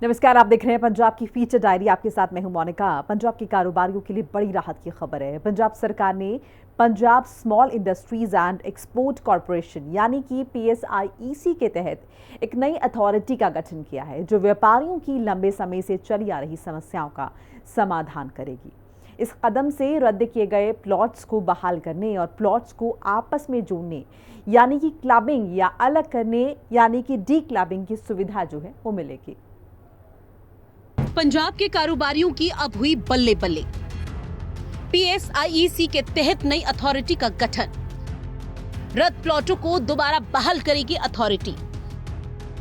नमस्कार, आप देख रहे हैं पंजाब की फीचर डायरी। आपके साथ मैं हूं मोनिका। पंजाब के कारोबारियों के लिए बड़ी राहत की खबर है। पंजाब सरकार ने Punjab small industries and export corporation यानी कि PSIEC के तहत एक नई अथॉरिटी का गठन किया है जो व्यापारियों की लंबे समय से चली आ रही समस्याओं का समाधान करेगी। इस कदम से रद्द किए गए प्लॉट्स को बहाल करने और प्लॉट्स को आपस में जोड़ने यानी कि क्लबिंग या अलग करने यानी कि डी क्लबिंग की सुविधा जो है वो मिलेगी। पंजाब के कारोबारियों की अब हुई बल्ले बल्ले। PSIEC के तहत नई अथॉरिटी का गठन, रद्द प्लॉटों को दोबारा बहाल करेगी अथॉरिटी,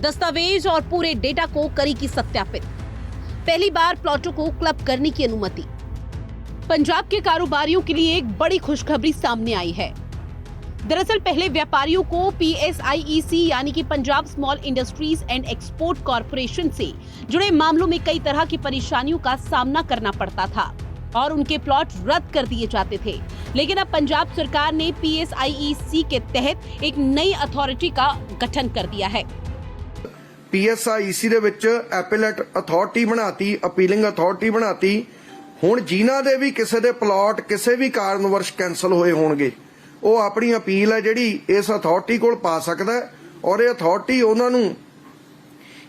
दस्तावेज और पूरे डेटा को करेगी सत्यापित, पहली बार प्लॉटों को क्लब करने की अनुमति। पंजाब के कारोबारियों के लिए एक बड़ी खुशखबरी सामने आई है। दरअसल पहले व्यापारियों को PSIEC यानी कि Punjab small industries and export corporation से जुड़े मामलों में कई तरह की परेशानियों का सामना करना पड़ता था और उनके प्लॉट रद्द कर दिए जाते थे। लेकिन अब पंजाब सरकार ने PSIEC के तहत एक नई अथॉरिटी का गठन कर दिया है। PSIEC ਦੇ ਵਿੱਚ ਐਪੀਲੇਟ ਅਥਾਰਟੀ ਬਣਾਤੀ, ਅਪੀਲਿੰਗ ਅਥਾਰਟੀ ਬਣਾਤੀ। ਹੁਣ ਜਿਨ੍ਹਾਂ ਦੇ ਵੀ ਕਿਸੇ ਦੇ ਪਲਾਟ ਕਿਸੇ ਵੀ ਕਾਰਨਵਰਸ਼ ਕੈਂਸਲ ਹੋਏ ਹੋਣਗੇ ਉਹ ਆਪਣੀ ਅਪੀਲ ਹੈ ਜਿਹੜੀ ਇਸ ਅਥਾਰਟੀ ਕੋਲ ਪਾ ਸਕਦਾ ਔਰ ਇਹ ਅਥਾਰਟੀ ਉਹਨਾਂ ਨੂੰ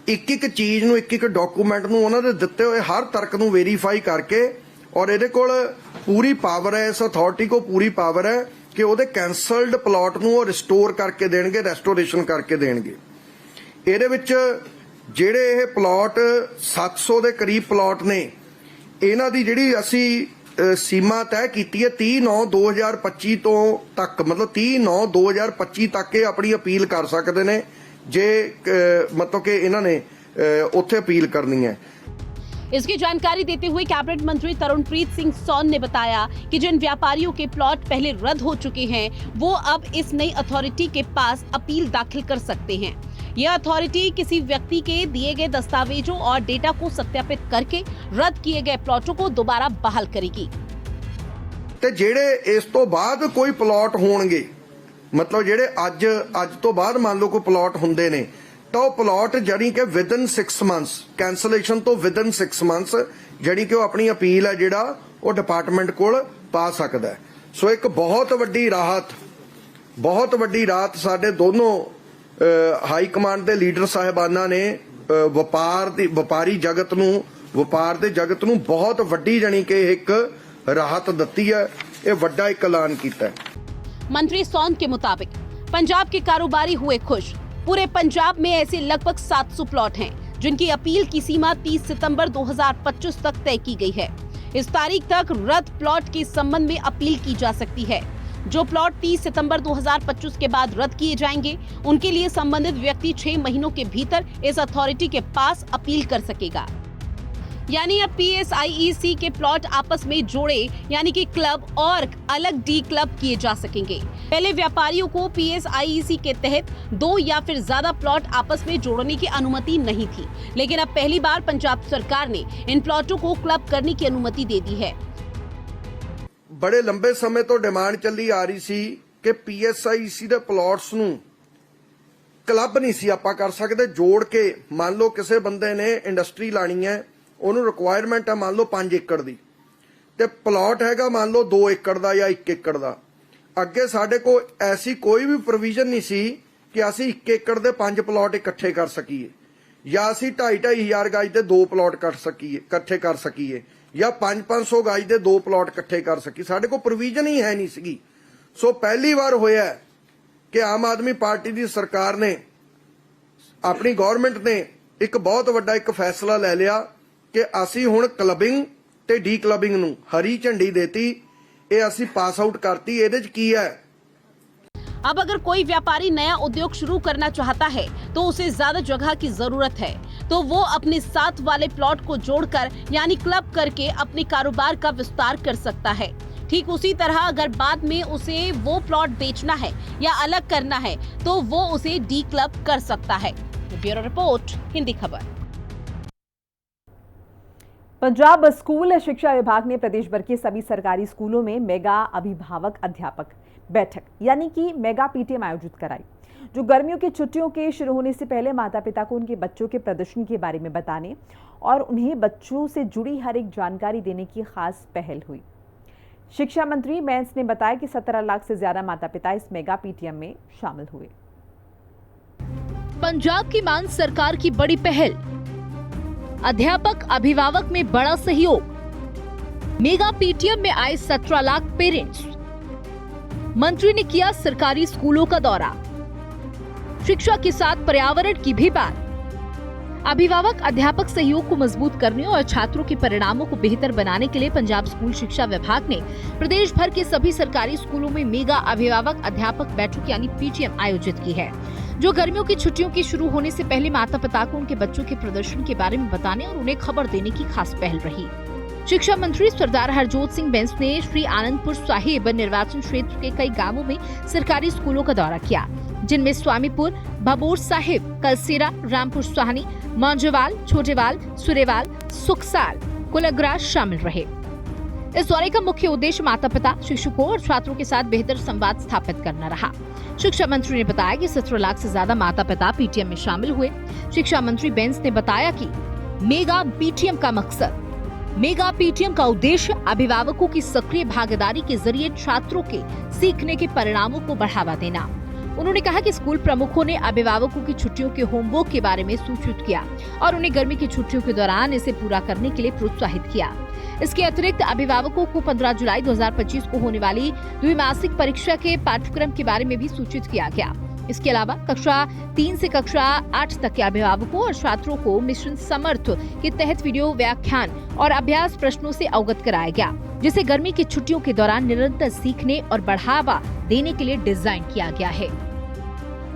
ਇੱਕ ਚੀਜ਼ ਨੂੰ ਇੱਕ ਡਾਕੂਮੈਂਟ ਨੂੰ ਉਹਨਾਂ ਦੇ ਦਿੱਤੇ ਹੋਏ ਹਰ ਤਰਕ ਨੂੰ ਵੈਰੀਫਾਈ ਕਰਕੇ ਔਰ ਇਹਦੇ ਕੋਲ ਪੂਰੀ ਪਾਵਰ ਹੈ, ਇਸ ਅਥਾਰਟੀ ਕੋਲ ਪੂਰੀ ਪਾਵਰ ਹੈ ਕਿ ਉਹਦੇ ਕੈਂਸਲਡ ਪਲਾਟ ਨੂੰ ਉਹ ਰਿਸਟੋਰ ਕਰਕੇ ਦੇਣਗੇ, ਰੈਸਟੋਰੇਸ਼ਨ ਕਰਕੇ ਦੇਣਗੇ। ਇਹਦੇ ਵਿੱਚ ਜਿਹੜੇ ਇਹ ਪਲਾਟ 700 ਦੇ ਕਰੀਬ ਪਲਾਟ ਨੇ ਇਹਨਾਂ ਦੀ ਜਿਹੜੀ ਅਸੀਂ ਸੀਮਾ ਤੈਅ ਕੀਤੀ ਹੈ 30/9/2025 ਤੋਂ ਤੱਕ, ਮਤਲਬ 30/9/2025 ਤੱਕ ਇਹ ਆਪਣੀ ਅਪੀਲ ਕਰ ਸਕਦੇ ਨੇ ਜੇ मतलब कि इन्होंने उत्थे अपील करनी है। इसकी जानकारी देते हुए कैबिनेट मंत्री तरुणप्रीत सिंह सोन ने बताया कि जिन व्यापारियों के प्लॉट पहले रद्द हो चुके हैं वो अब इस नई अथॉरिटी के पास अपील दाखिल कर सकते हैं। यह अथॉरिटी किसी व्यक्ति के दिए गए दस्तावेजों और डेटा को सत्यापित करके रद्द किए गए प्लॉटों को दोबारा बहाल करेगी। ते जेड़े इस तो बाद कोई प्लॉट होणगे, मतलब जेड़े अज तो बाद मान लो कोई प्लॉट हुंदे ने तो प्लॉट जड़ी के विदिन 6 मंथ्स कैंसलेशन तो विदिन 6 मंथ्स जड़ी कि अपनी अपील है जेड़ा वो डिपार्टमेंट कोल पा सकदा है। सो एक बहुत वड्डी राहत साडे दोनों हाई कमांड के लीडर साहिबाना ने व्यापारी जगत नूं, व्यापार दे जगत नूं बहुत वड्डी जणी कि एक राहत दित्ती है। ये वड्डा एक ऐलान कीता है। मंत्री सोन के मुताबिक पंजाब के कारोबारी हुए खुश। पूरे पंजाब में ऐसे लगभग 700 प्लॉट हैं जिनकी अपील की सीमा 30 सितंबर 2025 तक तय की गई है। इस तारीख तक रद्द प्लॉट के संबंध में अपील की जा सकती है। जो प्लॉट 30 सितंबर 2025 के बाद रद्द किए जाएंगे उनके लिए संबंधित व्यक्ति 6 महीनों के भीतर इस अथॉरिटी के पास अपील कर सकेगा। यानी अब PSIEC के प्लॉट आपस में जोड़े यानी कि क्लब और अलग डी क्लब किए जा सकेंगे। पहले व्यापारियों को PSIEC के तहत 2 या फिर ज्यादा प्लॉट आपस में जोड़ने की अनुमति नहीं थी, लेकिन अब पहली बार पंजाब सरकार ने इन प्लॉटों को क्लब करने की अनुमति दे दी है। बड़े लंबे समय तो डिमांड चली आ रही सी कि PSIEC ਦੇ ਪਲਾਟਸ ਨੂੰ क्लब नहीं सी ਆਪਾਂ कर सकते जोड़ के। मान लो किसी बंदे ने इंडस्ट्री लानी है, ਉਹਨੂੰ ਰਿਕੁਆਇਰਮੈਂਟ ਹੈ मान लो 5 ਏਕੜ ਦੀ ਤੇ ਪਲਾਟ ਹੈਗਾ मान लो 2 ਏਕੜ ਦਾ ਜਾਂ 1 ਏਕੜ ਦਾ। ਅੱਗੇ ਸਾਡੇ ਕੋਲ ਐਸੀ ਕੋਈ ਵੀ ਪ੍ਰੋਵੀਜ਼ਨ ਨਹੀਂ ਸੀ ਕਿ ਅਸੀਂ 1 ਏਕੜ ਦੇ 5 ਪਲਾਟ ਇਕੱਠੇ ਕਰ ਸਕੀਏ ਜਾਂ ਅਸੀਂ 2.5-2.5 ਗਜ ਦੇ 2 ਪਲਾਟ ਇਕੱਠੇ ਕਰ ਸਕੀਏ ਜਾਂ 500 ਗਜ ਦੇ 2 ਪਲਾਟ ਇਕੱਠੇ ਕਰ ਸਕੀਏ। ਸਾਡੇ ਕੋਲ ਪ੍ਰੋਵੀਜ਼ਨ ਹੀ ਹੈ ਨਹੀਂ ਸੀਗੀ। ਸੋ ਪਹਿਲੀ ਵਾਰ ਹੋਇਆ ਕਿ ਆਮ ਆਦਮੀ ਪਾਰਟੀ ਦੀ ਸਰਕਾਰ ਨੇ, ਆਪਣੀ ਗਵਰਨਮੈਂਟ ਨੇ ਇੱਕ ਬਹੁਤ ਵੱਡਾ ਇੱਕ ਫੈਸਲਾ ਲੈ ਲਿਆ कि असी हुण क्लबिंग ते डी क्लबिंग नूं हरी झंडी देती, ये असी पास आउट करती। इहदे च की है, अब अगर कोई व्यापारी नया उद्योग शुरू करना चाहता है तो उसे ज्यादा जगह की जरूरत है तो वो अपने साथ वाले प्लॉट को जोड़कर यानी क्लब करके अपने कारोबार का विस्तार कर सकता है। ठीक उसी तरह अगर बाद में उसे वो प्लॉट बेचना है या अलग करना है तो वो उसे डी क्लब कर सकता है। ब्यूरो रिपोर्ट, हिंदी खबर। पंजाब स्कूल शिक्षा विभाग ने प्रदेश भर के सभी सरकारी स्कूलों में मेगा अभिभावक अध्यापक बैठक यानी कि मेगा PTM आयोजित कराई, जो गर्मियों की छुट्टियों के शुरू होने से पहले माता पिता को उनके बच्चों के प्रदर्शन के बारे में बताने और उन्हें बच्चों से जुड़ी हर एक जानकारी देने की खास पहल हुई। शिक्षा मंत्री बैंस ने बताया कि 17 लाख से ज्यादा माता पिता इस मेगा पीटीएम में शामिल हुए। पंजाब की मान सरकार की बड़ी पहल, अध्यापक अभिभावक में बड़ा सहयोग। मेगा पीटीएम में आए 17 लाख पेरेंट्स। मंत्री ने किया सरकारी स्कूलों का दौरा, शिक्षा के साथ पर्यावरण की भी बात। अभिभावक अध्यापक सहयोग को मजबूत करने और छात्रों के परिणामों को बेहतर बनाने के लिए पंजाब स्कूल शिक्षा विभाग ने प्रदेश भर के सभी सरकारी स्कूलों में मेगा अभिभावक अध्यापक बैठक यानी पीटीएम आयोजित की है, जो गर्मियों की छुट्टियों के शुरू होने से पहले माता पिता को उनके बच्चों के प्रदर्शन के बारे में बताने और उन्हें खबर देने की खास पहल रही। शिक्षा मंत्री सरदार हरजोत सिंह बैंस ने श्री आनंदपुर साहिब निर्वाचन क्षेत्र के कई गांवों में सरकारी स्कूलों का दौरा किया, जिनमें स्वामीपुर, भबोर साहिब, कलसेरा, रामपुर साहनी, मांझेवाल, छोटेवाल, सुरेवाल, सुखसाल, कुलग्रास शामिल रहे। इस दौरे का मुख्य उद्देश्य माता पिता, शिक्षकों और छात्रों के साथ बेहतर संवाद स्थापित करना रहा। शिक्षा मंत्री ने बताया कि 17 लाख से ज्यादा माता पिता पीटीएम में शामिल हुए। शिक्षा मंत्री बैंस ने बताया कि मेगा पीटीएम का मकसद, मेगा पीटीएम का उद्देश्य अभिभावकों की सक्रिय भागीदारी के जरिए छात्रों के सीखने के परिणामों को बढ़ावा देना। उन्होंने कहा कि स्कूल प्रमुखों ने अभिभावकों की छुट्टियों के होमवर्क के बारे में सूचित किया और उन्हें गर्मी की छुट्टियों के दौरान इसे पूरा करने के लिए प्रोत्साहित किया। इसके अतिरिक्त अभिभावकों को 15 जुलाई 2025 को होने वाली द्विमासिक परीक्षा के पाठ्यक्रम के बारे में भी सूचित किया गया। इसके अलावा कक्षा 3 से कक्षा 8 तक के अभिभावकों और छात्रों को मिशन समर्थ के तहत वीडियो व्याख्यान और अभ्यास प्रश्नों से अवगत कराया गया, जिसे गर्मी की छुट्टियों के दौरान निरंतर सीखने और बढ़ावा देने के लिए डिजाइन किया गया है।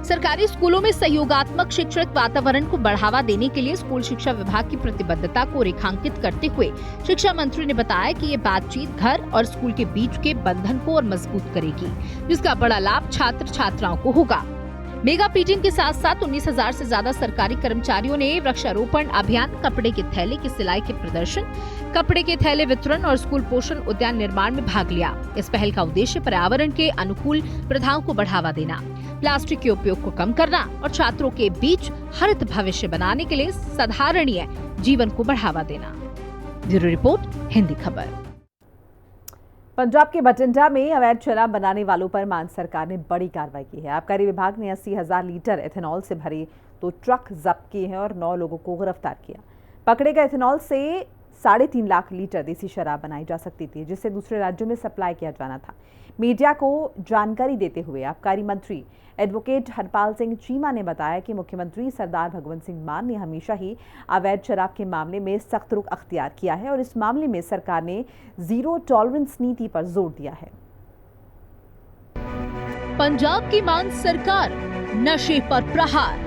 सरकारी स्कूलों में सहयोगात्मक शिक्षक वातावरण को बढ़ावा देने के लिए स्कूल शिक्षा विभाग की प्रतिबद्धता को रेखांकित करते हुए शिक्षा मंत्री ने बताया कि ये बातचीत घर और स्कूल के बीच के बंधन को और मजबूत करेगी, जिसका बड़ा लाभ छात्र छात्राओं को होगा। मेगा पीटीएम के साथ साथ 19,000 से ज्यादा सरकारी कर्मचारियों ने वृक्षारोपण अभियान, कपड़े के थैले की सिलाई के प्रदर्शन, कपड़े के थैले वितरण और स्कूल पोषण उद्यान निर्माण में भाग लिया। इस पहल का उद्देश्य पर्यावरण के अनुकूल प्रथाओं को बढ़ावा देना, प्लास्टिक के उपयोग को कम करना और छात्रों के बीच हरित भविष्य बनाने के लिए साधारणीय जीवन को बढ़ावा देना। ब्यूरो रिपोर्ट, हिंदी खबर। पंजाब के बठिंडा में अवैध शराब बनाने वालों पर मान सरकार ने बड़ी कार्रवाई की है। आबकारी विभाग ने 80,000 लीटर एथेनॉल से भरे 2 ट्रक जब्त किए हैं और 9 लोगों को गिरफ्तार किया। पकड़े गए एथेनॉल से 3.5 लाख लीटर देसी शराब बनाई जा सकती थी, जिसे दूसरे राज्यों में सप्लाई किया जाना था। मीडिया को जानकारी देते हुए आबकारी मंत्री एडवोकेट हरपाल सिंह चीमा ने बताया कि मुख्यमंत्री सरदार भगवंत सिंह मान ने हमेशा ही अवैध शराब के मामले में सख्त रुख अख्तियार किया है और इस मामले में सरकार ने जीरो टॉलरेंस नीति पर जोर दिया है। पंजाब की मान सरकार, नशे पर प्रहार,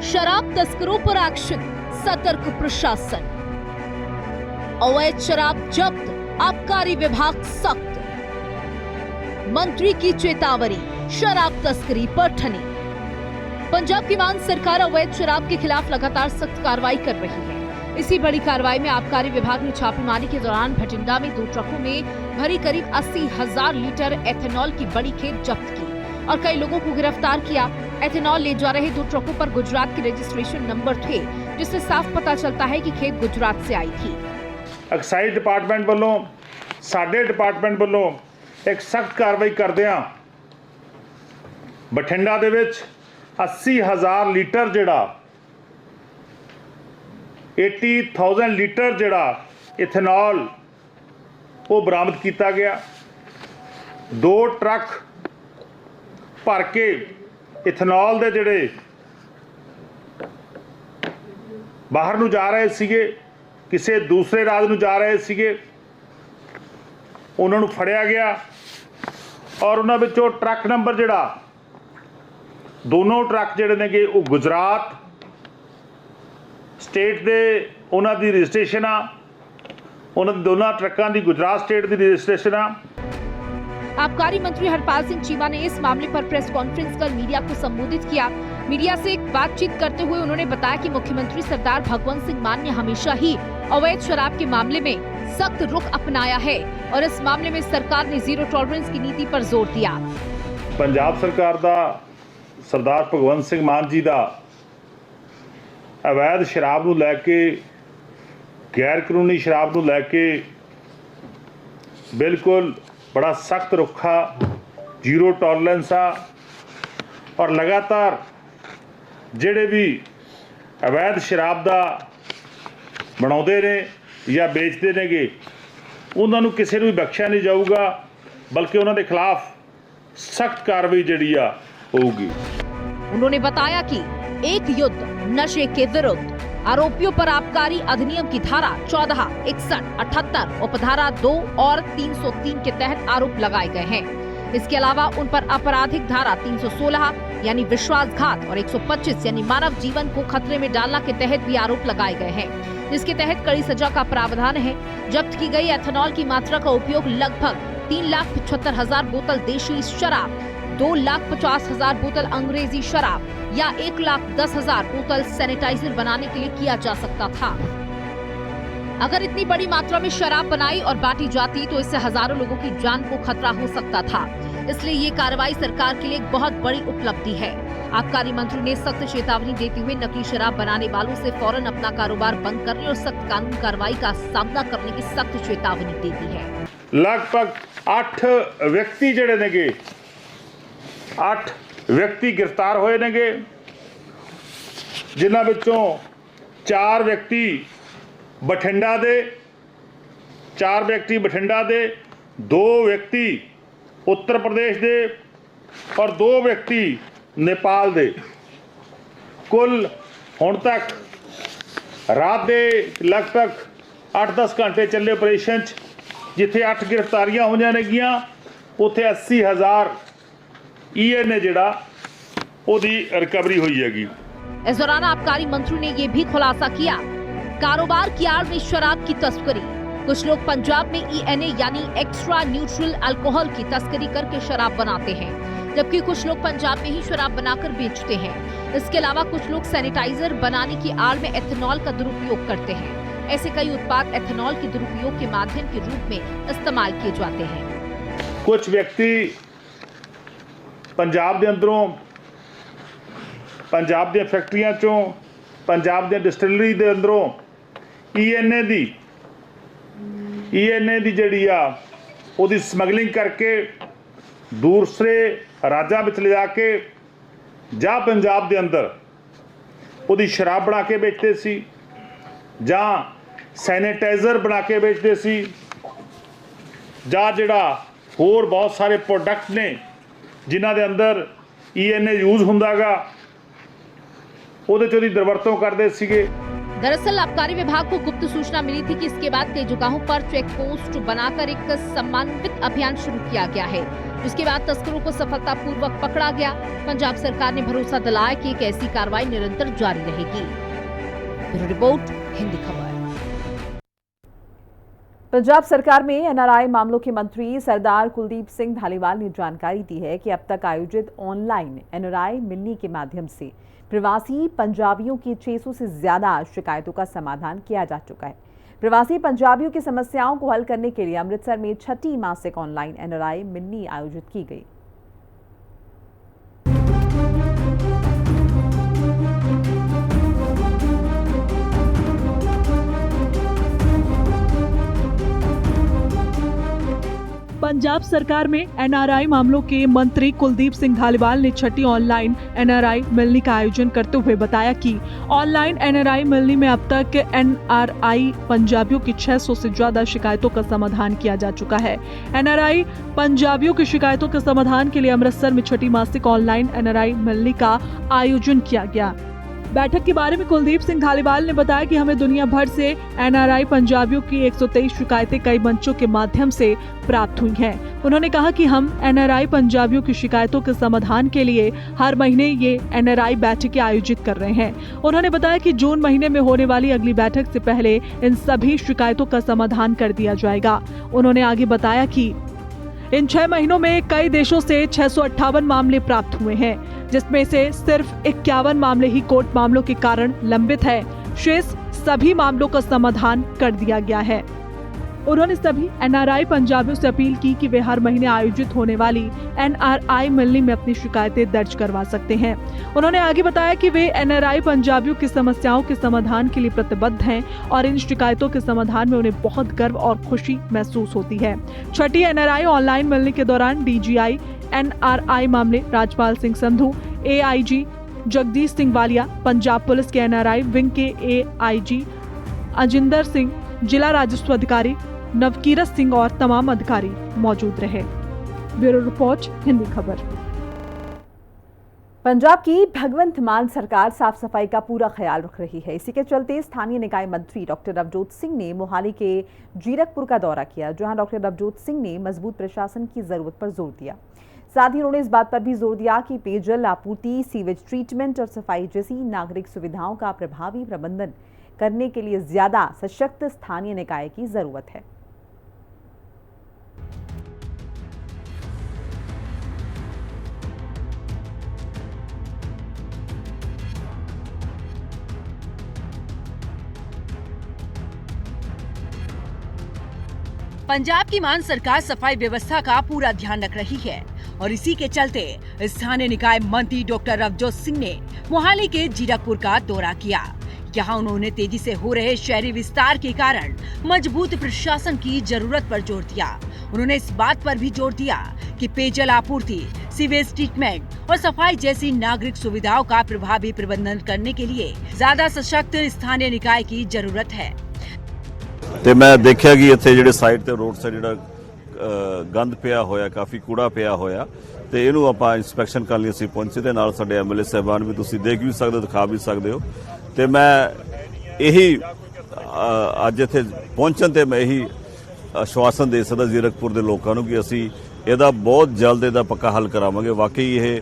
शराब तस्करों पर एक्शन, सतर्क प्रशासन, अवैध शराब जब्त, आबकारी विभाग सख्त, मंत्री की चेतावनी, शराब तस्करी पर ठनी। पंजाब की मान सरकार अवैध शराब के खिलाफ लगातार सख्त कार्रवाई कर रही है। इसी बड़ी कार्रवाई में आबकारी विभाग ने छापेमारी के दौरान भटिंडा में 2 ट्रकों में भरी करीब 80,000 लीटर एथेनॉल की बड़ी खेप जब्त की और कई लोगों को गिरफ्तार किया। एथेनॉल ले जा रहे 2 ट्रकों पर गुजरात के रजिस्ट्रेशन नंबर थे, जिससे साफ पता चलता है कि खेप गुजरात से आई थी। एक्साइज डिपार्टमेंट वालों, साडे डिपार्टमेंट वालों एक सख्त कार्रवाई करदे आ बठिंडा दे विच 80,000 लीटर जिहड़ा 80,000 लीटर जिहड़ा इथेनॉल वो बरामद किया गया। 2 ट्रक भर के इथेनॉल दे जिहड़े बाहर नूं जा रहे सीगे, किसी दूसरे राज नूं जा रहे सीगे, उन्होंने फड़िया गया और उन्होंने विचों ट्रक नंबर जिहड़ा दोनों ट्रक जिहड़े ने वो गुजरात स्टेट दे उन्हां दी रजिस्ट्रेशन आ, उन्हां दोनों ट्रकों की गुजरात स्टेट की रजिस्ट्रेशन आ। आबकारी मंत्री हरपाल सिंह चीमा ने इस मामले पर प्रेस कॉन्फ्रेंस कर मीडिया को संबोधित किया। मीडिया से बातचीत करते हुए उन्होंने बताया कि मुख्यमंत्री सरदार भगवंत सिंह मान ने हमेशा ही अवैध शराब के मामले में सख्त रुख अपनाया है और इस मामले में सरकार ने जीरो टॉलरेंस की नीति पर जोर दिया। पंजाब सरकार दा सरदार भगवंत सिंह मान जी का अवैध शराब नूं लैके गैर कानूनी शराब नूं लैके बिल्कुल बड़ा सख्त रुखा जीरो टॉलरेंस आ और लगातार ਜਿਹੜੇ भी अवैध शराब का बनाते ने या बेचते नेगे उन्होंने किसी भी बख्शा नहीं जाऊगा, बल्कि उन्होंने खिलाफ सख्त कार्रवाई जिहड़ी आ होगी। उन्होंने बताया कि एक युद्ध नशे के विरुद्ध आरोपियों पर आबकारी अधिनियम की धारा 14, 61, 78, उपधारा 2 और 303 के तहत आरोप लगाए गए हैं। इसके अलावा उन पर आपराधिक धारा 316 यानी विश्वासघात और 125 यानी मानव जीवन को खतरे में डालने के तहत भी आरोप लगाए गए हैं, जिसके तहत कड़ी सजा का प्रावधान है। जब्त की गई एथेनॉल की मात्रा का उपयोग लगभग 3,75,000 बोतल देशी शराब, 2,50,000 बोतल अंग्रेजी शराब या 1,10,000 बोतल सैनिटाइजर बनाने के लिए किया जा सकता था। अगर इतनी बड़ी मात्रा में शराब बनाई और बांटी जाती तो इससे हजारों लोगों की जान को खतरा हो सकता था। इसलिए ये कार्रवाई सरकार के लिए एक बहुत बड़ी उपलब्धि है। आबकारी मंत्री ने सख्त चेतावनी देते हुए नकली शराब बनाने वालों से फौरन अपना कारोबार बंद करने और सख्त कानून कार्रवाई का सामना करने की सख्त चेतावनी दे दी है। लगभग 8 व्यक्ति जिहड़े नेगे 8 व्यक्ति गिरफ्तार होए नेगे, जिन्हां विचों 4 व्यक्ति बठिंडा दे, 4 व्यक्ति बठिंडा दे, 2 व्यक्ति उत्तर प्रदेश दे और 2 व्यक्ति नेपाल दे। कुल हुण तक रात दे लगभग 8-10 घंटे चले ऑपरेशन च जिथे 8 गिरफ्तारियां होईयां नेगियां उत्थे 80,000 ENA जिहड़ा ओदी रिकवरी हुई हैगी। इस दौरान आबकारी मंत्री ने ये भी खुलासा किया, कारोबार की आड़ में शराब की तस्करी। कुछ लोग पंजाब में ENA यानी एक्स्ट्रा न्यूट्रल अल्कोहल की तस्करी करके शराब बनाते हैं, जबकि कुछ लोग पंजाब में ही शराब बनाकर बेचते हैं। इसके अलावा कुछ लोग सैनिटाइजर बनाने की आड़ में एथेनॉल का दुरुपयोग करते हैं। ऐसे कई उत्पाद एथेनॉल के दुरुपयोग के माध्यम के रूप में इस्तेमाल किए जाते हैं। कुछ व्यक्ति पंजाब के अंदरों, पंजाब दी फैक्ट्रियां चों, पंजाब दी डिस्टिलरी के अंदरों ENA दी जिहड़ी आ ओदी समगलिंग करके दूसरे राज्यां विच ले जाके जां पंजाब दे अंदर ओदी शराब बना के बेचते सी, जां सैनिटाइजर बना के बेचते सी, जां जिहड़ा होर बहुत सारे प्रोडक्ट ने जिन्हां दे अंदर ENA यूज हुंदागा ओदे च ओदी दुरवरतों करदे सीगे। दरअसल आबकारी विभाग को गुप्त सूचना मिली थी कि इसके बाद कई जगहों पर चेक पोस्ट बनाकर एक समन्वित अभियान शुरू किया गया है, जिसके बाद तस्करों को सफलतापूर्वक पकड़ा गया। पंजाब सरकार ने भरोसा दिलाया कि एक ऐसी कार्रवाई निरंतर जारी रहेगी। ब्यूरो रिपोर्ट, हिंदी खबर। पंजाब सरकार में NRI मामलों के मंत्री सरदार कुलदीप सिंह धालीवाल ने जानकारी दी है कि अब तक आयोजित ऑनलाइन NRI मिलनी के माध्यम से प्रवासी पंजाबियों की 600 से ज्यादा शिकायतों का समाधान किया जा चुका है। प्रवासी पंजाबियों की समस्याओं को हल करने के लिए अमृतसर में 6ठी मासिक ऑनलाइन NRI मिलनी आयोजित की गई। पंजाब सरकार में NRI मामलों के मंत्री कुलदीप सिंह धालीवाल ने 6ठी ऑनलाइन NRI मिलनी का आयोजन करते हुए बताया कि ऑनलाइन NRI मिलनी में अब तक NRI पंजाबियों की 600 से ज्यादा शिकायतों का समाधान किया जा चुका है। NRI पंजाबियों की शिकायतों के समाधान के लिए अमृतसर में 6ठी मासिक ऑनलाइन NRI मिलनी का आयोजन किया गया। बैठक के बारे में कुलदीप सिंह धालीवाल ने बताया कि हमें दुनिया भर से NRI पंजाबियों की 123 शिकायतें कई मंचों के माध्यम से प्राप्त हुई हैं। उन्होंने कहा कि हम NRI पंजाबियों की शिकायतों के समाधान के लिए हर महीने ये NRI बैठकें आयोजित कर रहे हैं। उन्होंने बताया कि जून महीने में होने वाली अगली बैठक से पहले इन सभी शिकायतों का समाधान कर दिया जाएगा। उन्होंने आगे बताया कि इन 6 महीनों में कई देशों से 658 मामले प्राप्त हुए हैं, जिसमें से सिर्फ 51 मामले ही कोर्ट मामलों के कारण लंबित है। शेष सभी मामलों का समाधान कर दिया गया है। उन्होंने सभी एनआरआई पंजाबियों से अपील की कि वे हर महीने आयोजित होने वाली एनआरआई मिलनी में अपनी शिकायतें दर्ज करवा सकते हैं। उन्होंने आगे बताया कि वे एनआरआई पंजाबियों की समस्याओं के समाधान के लिए प्रतिबद्ध हैं और इन शिकायतों के समाधान में उन्हें बहुत गर्व और खुशी महसूस होती है। छठी एनआरआई ऑनलाइन मिलनी के दौरान डीजीआई एनआरआई मामले राजपाल सिंह संधू, एआईजी जगदीश सिंह वालिया, पंजाब पुलिस के एनआरआई विंग के एआईजी अजिंदर सिंह, जिला राजस्व अधिकारी नवकीरत सिंह और तमाम अधिकारी मौजूद रहे। ब्यूरो रिपोर्ट, हिंदी खबर। पंजाब की भगवंत मान सरकार साफ सफाई का पूरा ख्याल रख रही है। इसी के चलते स्थानीय निकाय मंत्री डॉक्टर नवजोत सिंह ने मोहाली के जीरकपुर का दौरा किया, जहां डॉक्टर नवजोत सिंह ने मजबूत प्रशासन की जरूरत पर जोर दिया। साथ ही उन्होंने इस बात पर भी जोर दिया कि पेयजल आपूर्ति, सीवेज ट्रीटमेंट और सफाई जैसी नागरिक सुविधाओं का प्रभावी प्रबंधन करने के लिए ज्यादा सशक्त स्थानीय निकाय की जरूरत है। पंजाब की मान सरकार सफाई व्यवस्था का पूरा ध्यान रख रही है और इसी के चलते स्थानीय निकाय मंत्री डॉक्टर नवजोत सिंह ने मोहाली के जीरकपुर का दौरा किया। यहाँ उन्होंने तेजी से हो रहे शहरी विस्तार के कारण मजबूत प्रशासन की जरूरत पर जोर दिया। उन्होंने इस बात पर भी जोर दिया कि पेयजल आपूर्ति, सीवेज ट्रीटमेंट और सफाई जैसी नागरिक सुविधाओं का प्रभावी प्रबंधन करने के लिए ज्यादा सशक्त स्थानीय निकाय की जरूरत है। ਤੇ ਮੈਂ ਦੇਖਿਆ ਕਿ ਇੱਥੇ ਜਿਹੜੇ ਸਾਈਡ ਤੇ ਰੋਡ ਸਾਈਡ ਜਿਹੜਾ ਗੰਦ ਪਿਆ ਹੋਇਆ, ਕਾਫੀ ਕੂੜਾ ਪਿਆ ਹੋਇਆ ਤੇ ਇਹਨੂੰ ਆਪਾਂ ਇਨਸਪੈਕਸ਼ਨ ਕਰਨ ਲਈ ਅਸੀਂ ਪਹੁੰਚੇ ਤੇ ਨਾਲ ਸਾਡੇ ਐਮਐਲਏ ਸਾਹਿਬਾਨ ਵੀ ਤੁਸੀਂ ਦੇਖ ਵੀ ਸਕਦੇ ਹੋ, ਦਿਖਾ ਵੀ ਸਕਦੇ ਹੋ ਤੇ ਮੈਂ ਇਹੀ ਅੱਜ ਇੱਥੇ ਪਹੁੰਚਣ ਤੇ ਮੈਂ ਇਹੀ ਆਸ਼ਵਾਸਨ ਦੇ ਸਕਦਾ ਜ਼ੀਰਕਪੁਰ ਦੇ ਲੋਕਾਂ ਨੂੰ ਕਿ ਅਸੀਂ ਇਹਦਾ ਬਹੁਤ ਜਲਦ ਇਹਦਾ ਪੱਕਾ ਹੱਲ ਕਰਾਵਾਂਗੇ। ਵਾਕਈ ਇਹ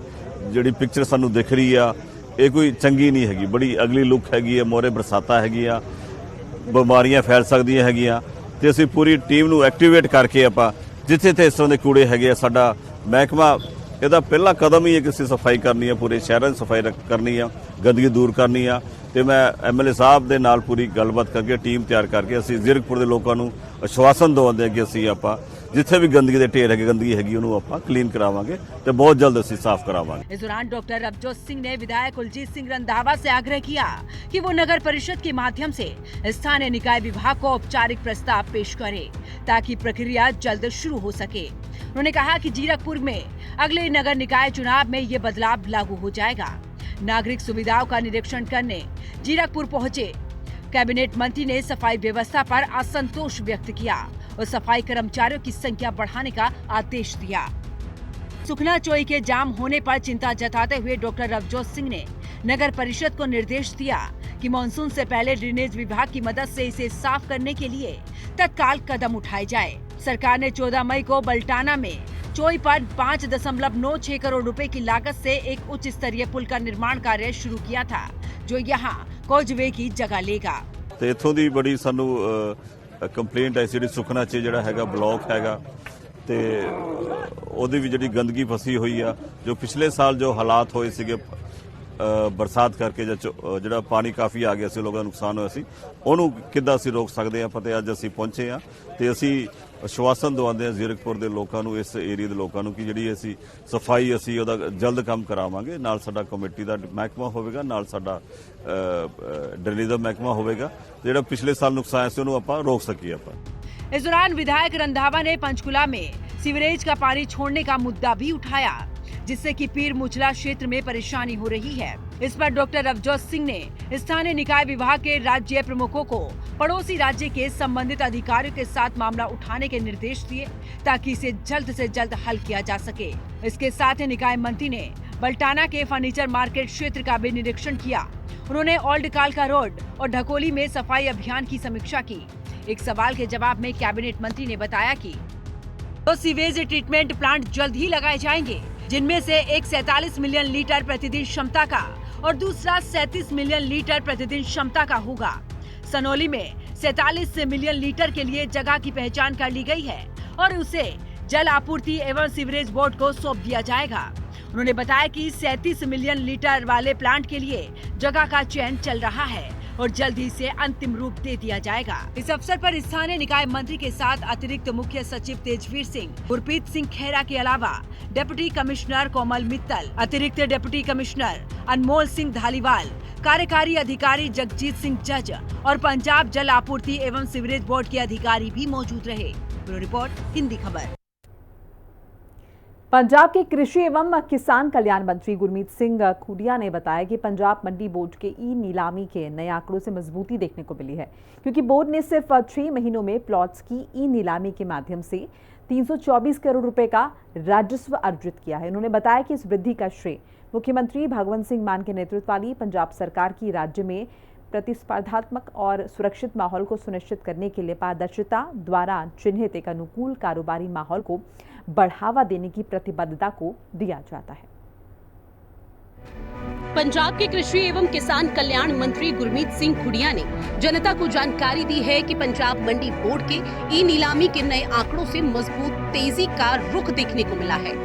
ਜਿਹੜੀ ਪਿਕਚਰ ਸਾਨੂੰ ਦਿਖ ਰਹੀ ਆ ਇਹ ਕੋਈ ਚੰਗੀ ਨਹੀਂ ਹੈਗੀ, ਬੜੀ ਅਗਲੀ ਲੁੱਕ ਹੈਗੀ ਹੈ, ਮੋਰੇ ਬਰਸਾਤਾਂ ਹੈਗੀਆਂ, ਬਿਮਾਰੀਆਂ ਫੈਲ ਸਕਦੀਆਂ ਹੈਗੀਆਂ ਤੇ ਅਸੀਂ ਪੂਰੀ ਟੀਮ ਨੂੰ ਐਕਟੀਵੇਟ ਕਰਕੇ ਆਪਾਂ ਜਿੱਥੇ ਤੇ ਇਸ ਤਰ੍ਹਾਂ ਦੇ ਕੂੜੇ ਹੈਗੇ ਆ, ਸਾਡਾ ਮਹਿਕਮਾ ਇਹਦਾ ਪਹਿਲਾ ਕਦਮ ਹੀ ਹੈ ਕਿ ਅਸੀਂ ਸਫਾਈ ਕਰਨੀ ਆ, ਪੂਰੇ ਸ਼ਹਿਰਾਂ ਦੀ ਸਫਾਈ ਕਰਨੀ ਆ, ਗੰਦਗੀ ਦੂਰ ਕਰਨੀ ਆ ਤੇ ਮੈਂ ਐਮਐਲਏ ਸਾਹਿਬ ਦੇ ਨਾਲ ਪੂਰੀ ਗੱਲਬਾਤ ਕਰਕੇ ਟੀਮ ਤਿਆਰ ਕਰਕੇ ਅਸੀਂ ਜ਼ੀਰਕਪੁਰ ਦੇ ਲੋਕਾਂ ਨੂੰ ਆਸ਼ਵਾਸਨ ਦਵਾਉਂਦੇ ਕਿ ਅਸੀਂ ਆਪਾਂ जिथे भी गंदगी के ढेर है, गंदगी हैगी उन्होंने ਆਪਾਂ क्लीन करावांगे तो बहुत जल्द ਅਸੀਂ साफ करावांगे। इस दौरान डॉक्टर नवजोत सिंह ने विधायक कुलजीत सिंह रंधावा से आग्रह किया कि वो नगर परिषद के माध्यम से स्थानीय निकाय विभाग को औपचारिक प्रस्ताव पेश करे ताकि प्रक्रिया जल्द शुरू हो सके। उन्होंने कहा कि जीरकपुर में अगले नगर निकाय चुनाव में ये बदलाव लागू हो जाएगा। नागरिक सुविधाओं का निरीक्षण करने जीरकपुर पहुँचे कैबिनेट मंत्री ने सफाई व्यवस्था पर असंतोष व्यक्त किया और सफाई कर्मचारियों की संख्या बढ़ाने का आदेश दिया। सुखना चोई के जाम होने पर चिंता जताते हुए डॉक्टर नवजोत सिंह ने नगर परिषद को निर्देश दिया कि मानसून से पहले ड्रेनेज विभाग की मदद से इसे साफ करने के लिए तत्काल कदम उठाए जाए। सरकार ने 14 मई को बल्टाना में चोई पर 5.96 करोड़ रुपए की लागत से एक उच्च स्तरीय पुल का निर्माण कार्य शुरू किया था जो यहाँ कोजवे की जगह लेगा। ਤੇ ਇੱਥੋਂ ਦੀ ਬੜੀ ਸਾਨੂੰ ਕੰਪਲੇਂਟ ਹੈ ਜਿਹੜੀ ਸੁਖਨਾ 'ਚ ਜਿਹੜਾ ਹੈਗਾ ਬਲੌਕ ਹੈਗਾ ਤੇ ਉਹਦੀ ਵੀ ਜਿਹੜੀ ਗੰਦਗੀ ਫਸੀ ਹੋਈ ਆ, ਜੋ ਪਿਛਲੇ ਸਾਲ ਜੋ ਹਾਲਾਤ ਹੋਏ ਸੀਗੇ ਬਰਸਾਤ ਕਰਕੇ ਜਿਹੜਾ ਪਾਣੀ ਕਾਫੀ ਆ ਗਿਆ ਸੀ, ਲੋਕਾਂ ਦਾ ਨੁਕਸਾਨ ਹੋਇਆ ਸੀ, ਉਹਨੂੰ ਕਿੱਦਾਂ ਅਸੀਂ ਰੋਕ ਸਕਦੇ ਆ। ਪਤਾ ਅੱਜ ਅਸੀਂ ਪਹੁੰਚੇ ਆ ਤੇ ਅਸੀਂ ਆਸ਼ਵਾਸਨ ਦਵਾਉਂਦੇ ਆ ਜ਼ੀਰਕਪੁਰ ਦੇ ਲੋਕਾਂ ਨੂੰ, ਇਸ ਏਰੀਆ ਦੇ ਲੋਕਾਂ ਨੂੰ ਕਿ ਜਿਹੜੀ ਅਸੀਂ ਸਫਾਈ ਅਸੀਂ ਉਹਦਾ ਜਲਦ ਕੰਮ ਕਰਾਵਾਂਗੇ। ਨਾਲ ਸਾਡਾ ਕਮੇਟੀ ਦਾ ਮਹਿਕਮਾ ਹੋਵੇਗਾ, ਨਾਲ ਸਾਡਾ ਡਰੇनेज ਦਾ ਮਹਿਕਮਾ ਹੋਵੇਗਾ, ਜਿਹੜਾ ਪਿਛਲੇ ਸਾਲ ਨੁਕਸਾਨ ਸੀ ਉਹਨੂੰ ਆਪਾਂ ਰੋਕ ਸਕੀਏ ਆਪਾਂ। इस दौरान विधायक रंधावा ने पंचकुला में सीवरेज का पानी छोड़ने का मुद्दा भी उठाया जिससे कि पीर मुचला क्षेत्र में परेशानी हो रही है। इस पर डॉक्टर नवजोत सिंह ने स्थानीय निकाय विभाग के राज्य प्रमुखों को पड़ोसी राज्य के संबंधित अधिकारियों के साथ मामला उठाने के निर्देश दिए ताकि इसे जल्द से जल्द हल किया जा सके। इसके साथ ही निकाय मंत्री ने बल्टाना के फर्नीचर मार्केट क्षेत्र का भी निरीक्षण किया। उन्होंने ओल्ड कालका रोड और ढकोली में सफाई अभियान की समीक्षा की। एक सवाल के जवाब में कैबिनेट मंत्री ने बताया कि दो सीवेज ट्रीटमेंट प्लांट जल्द ही लगाए जाएंगे जिनमें से एक 47 मिलियन लीटर प्रतिदिन क्षमता का और दूसरा 37 मिलियन लीटर प्रतिदिन क्षमता का होगा। सनोली में 47 मिलियन लीटर के लिए जगह की पहचान कर ली गई है और उसे जल आपूर्ति एवं सीवरेज बोर्ड को सौंप दिया जाएगा। उन्होंने बताया कि 37 मिलियन लीटर वाले प्लांट के लिए जगह का चयन चल रहा है और जल्द ही इसे अंतिम रूप दे दिया जाएगा। इस अवसर पर स्थानीय निकाय मंत्री के साथ अतिरिक्त मुख्य सचिव तेजवीर सिंह, गुरप्रीत सिंह खेरा के अलावा डिप्टी कमिश्नर कोमल मित्तल, अतिरिक्त डिप्टी कमिश्नर अनमोल सिंह धालीवाल, कार्यकारी अधिकारी जगजीत सिंह जज और पंजाब जल आपूर्ति एवं सीवरेज बोर्ड के अधिकारी भी मौजूद रहे। ब्यूरो रिपोर्ट, हिंदी खबर। पंजाब के कृषि एवं किसान कल्याण मंत्री गुरमीत सिंह खुडिया ने बताया कि पंजाब मंडी बोर्ड के ई नीलामी के नए आंकड़ों से मजबूती देखने को मिली है, क्योंकि बोर्ड ने सिर्फ 6 महीनों में प्लॉट्स की ई नीलामी के माध्यम से 324 करोड़ रुपए का राजस्व अर्जित किया है। उन्होंने बताया कि इस वृद्धि का श्रेय मुख्यमंत्री भगवंत सिंह मान के नेतृत्व वाली पंजाब सरकार की राज्य में प्रतिस्पर्धात्मक और सुरक्षित माहौल को सुनिश्चित करने के लिए पारदर्शिता द्वारा चिन्हित एक अनुकूल कारोबारी माहौल को बढ़ावा देने की प्रतिबद्धता को दिया जाता है। पंजाब के कृषि एवं किसान कल्याण मंत्री गुरमीत सिंह खुडिया ने जनता को जानकारी दी है कि पंजाब मंडी बोर्ड के ई नीलामी के नए आंकड़ों से मजबूत तेजी का रुख देखने को मिला है।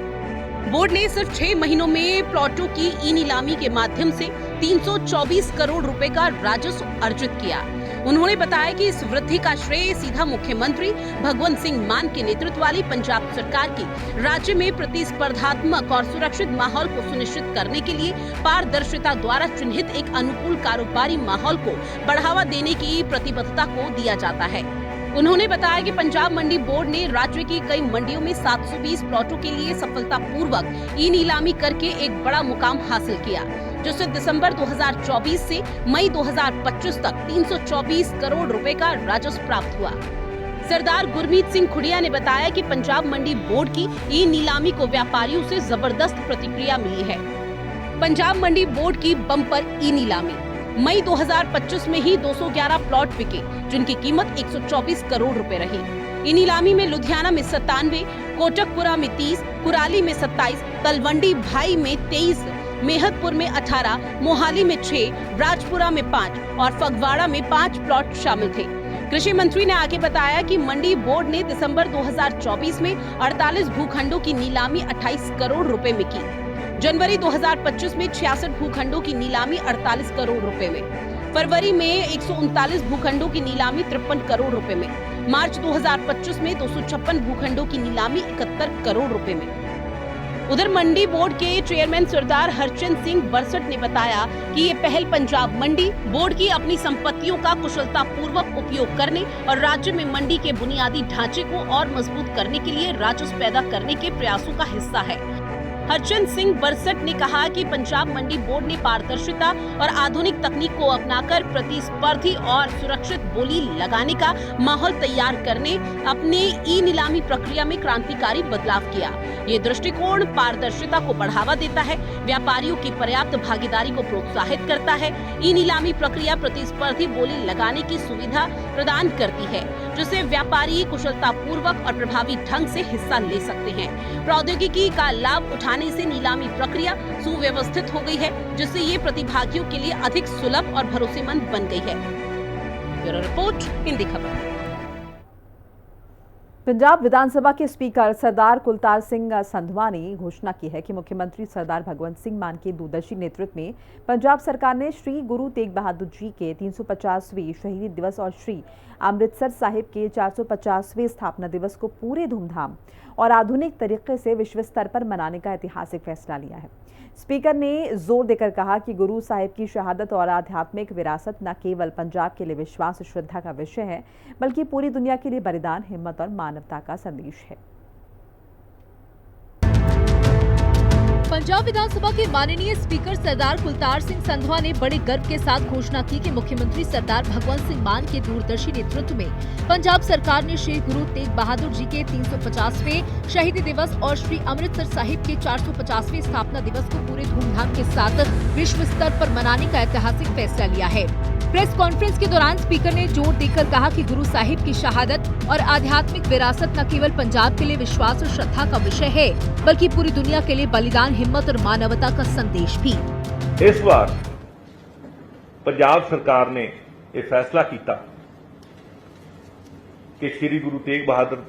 बोर्ड ने सिर्फ 6 महीनों में प्लॉटों की ई नीलामी के माध्यम से 324 करोड़ रुपए का राजस्व अर्जित किया। उन्होंने बताया कि इस वृद्धि का श्रेय सीधा मुख्यमंत्री भगवंत सिंह मान के नेतृत्व वाली पंजाब सरकार की राज्य में प्रतिस्पर्धात्मक और सुरक्षित माहौल को सुनिश्चित करने के लिए पारदर्शिता द्वारा चिन्हित एक अनुकूल कारोबारी माहौल को बढ़ावा देने की प्रतिबद्धता को दिया जाता है। उन्होंने बताया कि पंजाब मंडी बोर्ड ने राज्य की कई मंडियों में 720 प्लॉटों के लिए सफलतापूर्वक ई नीलामी करके एक बड़ा मुकाम हासिल किया, जिससे दिसंबर 2024 से मई 2025 तक 324 करोड़ रुपए का राजस्व प्राप्त हुआ। सरदार गुरमीत सिंह खुडिया ने बताया कि पंजाब मंडी बोर्ड की ई नीलामी को व्यापारियों से जबरदस्त प्रतिक्रिया मिली है। पंजाब मंडी बोर्ड की बम्पर ई नीलामी मई 2025 में ही 211 प्लॉट बिके, जिनकी कीमत 124 करोड़ रुपए रही। इन नीलामी में लुधियाना में 97, कोटकपुरा में 30, कुराली में 27, तलवंडी भाई में 23, मेहतपुर में 18, मोहाली में 6, राजपुरा में 5 और फगवाड़ा में 5 प्लॉट शामिल थे। कृषि मंत्री ने आगे बताया कि मंडी बोर्ड ने दिसंबर 2024 में 48 भूखंडों की नीलामी 28 करोड़ रुपए में की। जनवरी 2025 में 66 भूखंडों की नीलामी 48 करोड़ रुपए में, फरवरी में 139 भूखंडों की नीलामी 53 करोड़ रुपए में, मार्च 2025 में 256 भूखंडों की नीलामी 71 करोड़ रुपए में। उधर मंडी बोर्ड के चेयरमैन सरदार हरचंद सिंह बरसट ने बताया कि ये पहल पंजाब मंडी बोर्ड की अपनी संपत्तियों का कुशलता पूर्वक उपयोग करने और राज्य में मंडी के बुनियादी ढांचे को और मजबूत करने के लिए राजस्व पैदा करने के प्रयासों का हिस्सा है। हरचंद सिंह बरसट ने कहा कि पंजाब मंडी बोर्ड ने पारदर्शिता और आधुनिक तकनीक को अपनाकर प्रतिस्पर्धी और सुरक्षित बोली लगाने का माहौल तैयार करने अपने ई नीलामी प्रक्रिया में क्रांतिकारी बदलाव किया। ये दृष्टिकोण पारदर्शिता को बढ़ावा देता है, व्यापारियों की पर्याप्त भागीदारी को प्रोत्साहित करता है। ई नीलामी प्रक्रिया प्रतिस्पर्धी बोली लगाने की सुविधा प्रदान करती है, जिससे व्यापारी कुशलता पूर्वक और प्रभावी ढंग से हिस्सा ले सकते हैं। प्रौद्योगिकी का लाभ उठाने से नीलामी प्रक्रिया सुव्यवस्थित हो गई है, जिससे ये प्रतिभागियों के लिए अधिक सुलभ और भरोसेमंद बन गई है। ब्यूरो रिपोर्ट, हिंदी खबर। पंजाब विधानसभा के स्पीकर सरदार कुलतार सिंह संधवा ने घोषणा की है कि मुख्यमंत्री सरदार भगवंत सिंह मान के दूरदर्शी नेतृत्व में पंजाब सरकार ने श्री गुरु तेग बहादुर जी के 350वें शहीदी दिवस और श्री अमृतसर साहिब के 450वें स्थापना दिवस को पूरे धूमधाम और आधुनिक तरीके से विश्व स्तर पर मनाने का ऐतिहासिक फैसला लिया है। स्पीकर ने जोर देकर कहा कि गुरु साहिब की शहादत और आध्यात्मिक विरासत न केवल पंजाब के लिए विश्वास और श्रद्धा का विषय है, बल्कि पूरी दुनिया के लिए बलिदान, हिम्मत और मानवता का संदेश है। पंजाब विधानसभा के माननीय स्पीकर सरदार कुलतार सिंह संधवा ने बड़े गर्व के साथ घोषणा की कि मुख्यमंत्री सरदार भगवंत सिंह मान के दूरदर्शी नेतृत्व में पंजाब सरकार ने श्री गुरु तेग बहादुर जी के 350वें शहीदी दिवस और श्री अमृतसर साहिब के 450वें स्थापना दिवस को पूरे धूमधाम के साथ विश्व स्तर पर मनाने का ऐतिहासिक फैसला लिया है। प्रेस कॉन्फ्रेंस के दौरान स्पीकर ने जोर देकर कहा कि गुरु साहिब की शहादत और आध्यात्मिक विरासत न केवल पंजाब के लिए विश्वास और श्रद्धा का विषय है, बल्कि पूरी दुनिया के लिए बलिदान, हिम्मत और मानवता का संदेश भी। इस बार पंजाब सरकार ने यह फैसला किया कि श्री गुरु तेग बहादुर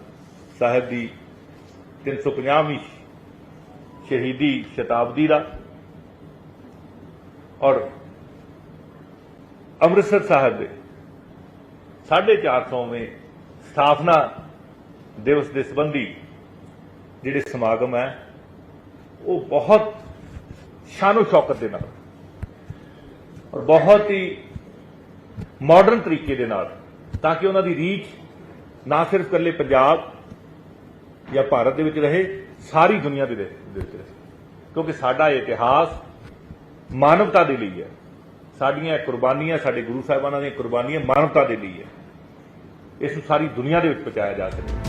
साहब की 350वीं शहीदी शताब्दी का और ਅੰਮ੍ਰਿਤਸਰ ਸਾਹਿਬ ਦੇ 450ਵੇਂ ਸਥਾਪਨਾ ਦਿਵਸ ਦੇ ਸੰਬੰਧੀ ਜਿਹੜੇ ਸਮਾਗਮ ਹੈ ਉਹ ਬਹੁਤ ਸ਼ਾਨੋ ਸ਼ੌਕਤ ਦੇ ਨਾਲ ਔਰ ਬਹੁਤ ਹੀ ਮਾਡਰਨ ਤਰੀਕੇ ਦੇ ਨਾਲ, ਤਾਂ ਕਿ ਉਹਨਾਂ ਦੀ ਰੀਚ ਨਾ ਸਿਰਫ ਇਕੱਲੇ ਪੰਜਾਬ ਜਾਂ ਭਾਰਤ ਦੇ ਵਿੱਚ ਰਹੇ, ਸਾਰੀ ਦੁਨੀਆ ਦੇ ਵਿੱਚ ਰਹੇ, ਕਿਉਂਕਿ ਸਾਡਾ ਇਤਿਹਾਸ ਮਾਨਵਤਾ ਦੇ ਲਈ ਹੈ। ਸਾਡੀਆਂ ਕੁਰਬਾਨੀਆਂ, ਸਾਡੇ ਗੁਰੂ ਸਾਹਿਬਾਨਾਂ ਦੀਆਂ ਕੁਰਬਾਨੀਆਂ ਮਾਨਵਤਾ ਦੇ ਲਈ ਹੈ। ਇਸ ਨੂੰ ਸਾਰੀ दुनिया ਦੇ ਵਿੱਚ ਪਹੁੰਚਾਇਆ ਜਾ ਸਕੇ।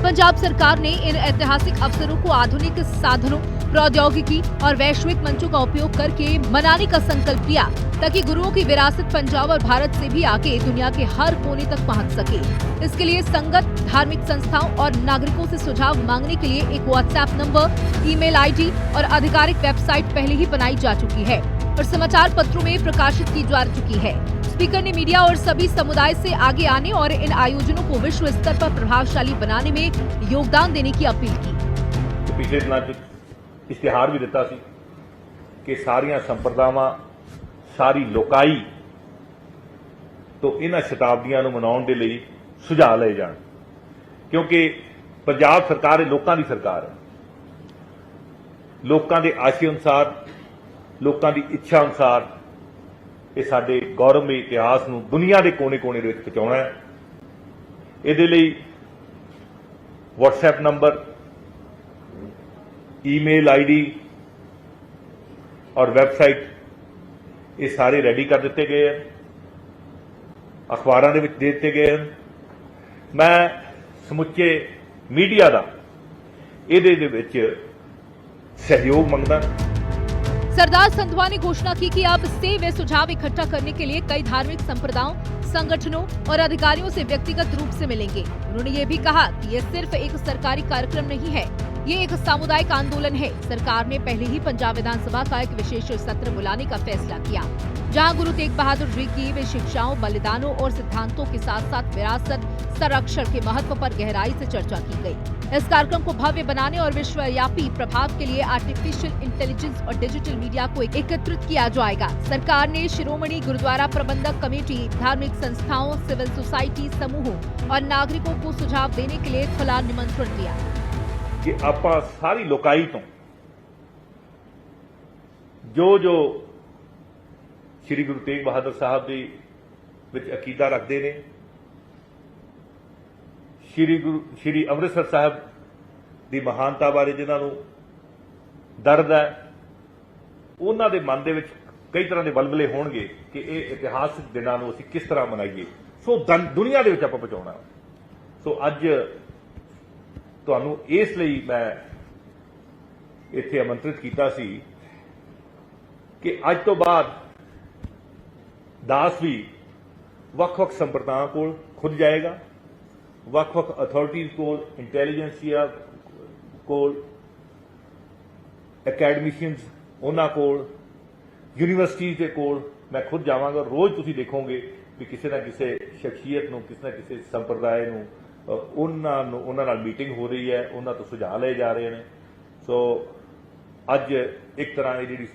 पंजाब सरकार ने इन ऐतिहासिक अवसरों को आधुनिक साधनों, प्रौद्योगिकी और वैश्विक मंचों का उपयोग करके मनाने का संकल्प लिया, ताकि गुरुओं की विरासत पंजाब और भारत से भी आगे दुनिया के हर कोने तक पहुंच सके। इसके लिए संगत, धार्मिक संस्थाओं और नागरिकों से सुझाव मांगने के लिए एक व्हाट्सएप नंबर, ईमेल आईडी और आधिकारिक वेबसाइट पहले ही बनाई जा चुकी है और समाचार पत्रों में प्रकाशित की जा चुकी है। स्पीकर ने मीडिया और सभी समुदाय से आगे आने और इन आयोजनों को विश्व स्तर पर प्रभावशाली बनाने में योगदान देने की अपील की। पिछले दिनों इश्तिहार भी दिता सी कि सारियां संप्रदावां, सारी लोकाई तो इन्हां शताब्दियां नूं मनाउण दे लई सुझाव लए जाण, क्योंकि पंजाब सरकार लोकां दी सरकार है। लोकां दे आशे अनुसार, लोकां दी इच्छा अनुसार ਇਹ ਸਾਡੇ ਗੌਰਵਮਈ ਇਤਿਹਾਸ ਨੂੰ ਦੁਨੀਆ ਦੇ ਕੋਨੇ-ਕੋਨੇ ਦੇ ਵਿੱਚ ਪਹੁੰਚਾਉਣਾ ਹੈ। ਇਹਦੇ ਲਈ WhatsApp ਨੰਬਰ, ਈਮੇਲ ਆਈਡੀ ਔਰ ਵੈਬਸਾਈਟ ਇਹ ਸਾਰੇ ਰੈਡੀ ਕਰ ਦਿੱਤੇ ਗਏ ਹਨ, ਅਖਬਾਰਾਂ ਦੇ ਵਿੱਚ ਦੇ ਦਿੱਤੇ ਗਏ ਹਨ। ਮੈਂ ਸਮੁੱਚੇ ਮੀਡੀਆ ਦਾ ਇਹਦੇ ਦੇ ਵਿੱਚ सहयोग मंगदा। सरदार संधवा ने घोषणा की कि अब से वे सुझाव इकट्ठा करने के लिए कई धार्मिक संप्रदायों, संगठनों और अधिकारियों से व्यक्तिगत रूप से मिलेंगे। उन्होंने ये भी कहा कि ये सिर्फ एक सरकारी कार्यक्रम नहीं है, ये एक सामुदायिक आंदोलन है। सरकार ने पहले ही पंजाब विधानसभा का एक विशेष सत्र बुलाने का फैसला किया, जहां गुरु तेग बहादुर जी की वे शिक्षाओं, बलिदानों और सिद्धांतों के साथ साथ विरासत संरक्षण के महत्व पर गहराई से चर्चा की गई। इस कार्यक्रम को भव्य बनाने और विश्वव्यापी प्रभाव के लिए आर्टिफिशियल इंटेलिजेंस और डिजिटल मीडिया को एकत्रित किया जाएगा। सरकार ने शिरोमणि गुरुद्वारा प्रबंधक कमेटी, धार्मिक संस्थाओं, सिविल सोसाइटी समूहों और नागरिकों को सुझाव देने के लिए खुला निमंत्रण दिया कि आपां सारी लोकाई तो जो श्री गुरु तेग बहादुर साहब जी विच अकीदा रखते ने, श्री अमृतसर साहब की महानता बारे जिन्होंने दर्द है, उन्होंने दे मन दे विच कई तरह के बलबले होणगे कि ये इतिहासक दिनां नूं असीं किस तरह मनाइए। सो दुनिया दे विच आपां पहुंचाउणा। सो अज तुहानूं इस लई मैं इत्थे आमंत्रित कीता सी कि अज तो बाद दास भी वख-वख संप्रदायां कोल खुद जाएगा, वख-वख अथॉरिटीज़ कोल, इंटैलीजेंसिया कोल, अकैडमिशियंस उन्हां कोल, यूनीवर्सिटीज़ के कोल मैं खुद जावांगा। रोज़ तुसीं देखोगे कि किसी ना किसी शख्सियत नूं, किसी ना किसी संप्रदाय नूं उन्हां नाल मीटिंग हो रही है, उन्हां तो सुझाव लए जा रहे हैं। सो अज एक तरह की जिहड़ी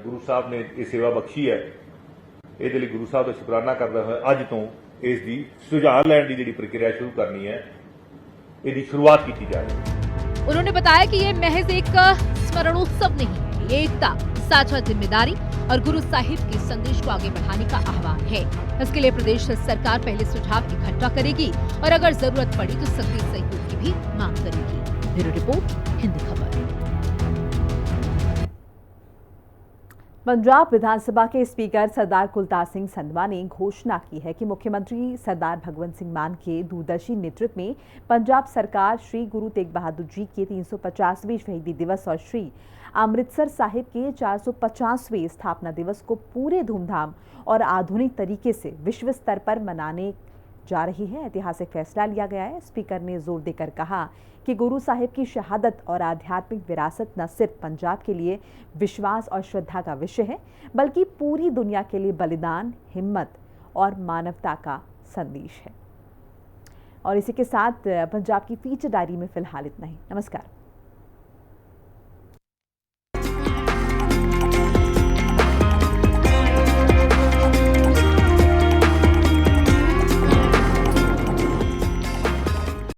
गुरु साहब ने ये सेवा बख्शी है, ये गुरु साहब का शुकराना करदा होया अज तो इसकी सुझाव लैण की जिहड़ी प्रक्रिया शुरू करनी है, इसकी शुरुआत की जा रही है। उन्होंने बताया कि ये महज एक स्मरणोत्सव नहीं है, ये एकता, साझा जिम्मेदारी और गुरु साहिब के संदेश को आगे बढ़ाने का आह्वान है। इसके लिए प्रदेश सरकार पहले सुझाव इकट्ठा करेगी और अगर जरूरत पड़ी तो सक्रिय सहयोग की भी मांग करेगी। ब्यूरो रिपोर्ट, हिंदी खबर। पंजाब विधानसभा के स्पीकर सरदार कुलतार सिंह संधवा ने घोषणा की है कि मुख्यमंत्री सरदार भगवंत सिंह मान के दूरदर्शी नेतृत्व में पंजाब सरकार श्री गुरु तेग बहादुर जी के 350वें शहीदी दिवस और श्री अमृतसर साहिब के 450वें स्थापना दिवस को पूरे धूमधाम और आधुनिक तरीके से विश्व स्तर पर मनाने जा रही है। ऐतिहासिक फैसला लिया गया है। स्पीकर ने जोर देकर कहा कि गुरु साहिब की शहादत और आध्यात्मिक विरासत न सिर्फ पंजाब के लिए विश्वास और श्रद्धा का विषय है, बल्कि पूरी दुनिया के लिए बलिदान, हिम्मत और मानवता का संदेश है। और इसी के साथ पंजाब की फीचर डायरी में फिलहाल इतना ही। नमस्कार।